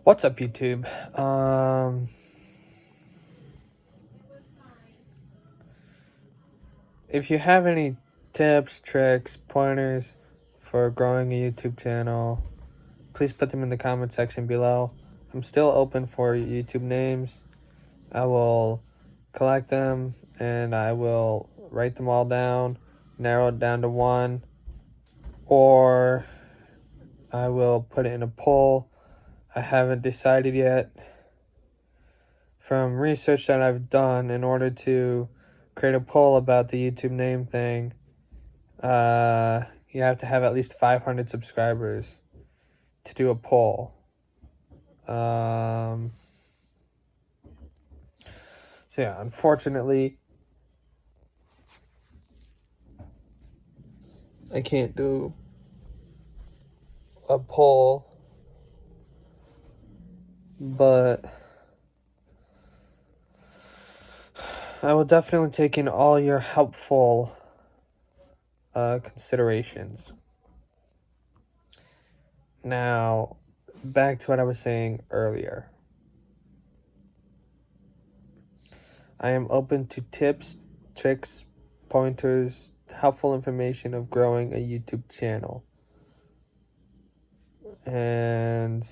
What's up, YouTube? If you have any tips, tricks, pointers for growing a YouTube channel, please put them in the comment section below. I'm still open for YouTube names. I will collect them and I will write them all down, narrow it down to one, or I will put it in a poll. I haven't decided yet. From research that I've done, in order to create a poll about the YouTube name thing, you have to have at least 500 subscribers to do a poll. So yeah, unfortunately, I can't do a poll, but I will definitely take in all your helpful considerations. Now, back to what I was saying earlier. I am open to tips, tricks, pointers, helpful information of growing a YouTube channel. And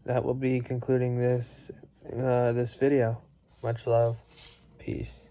that will be concluding this video. Much love. Peace.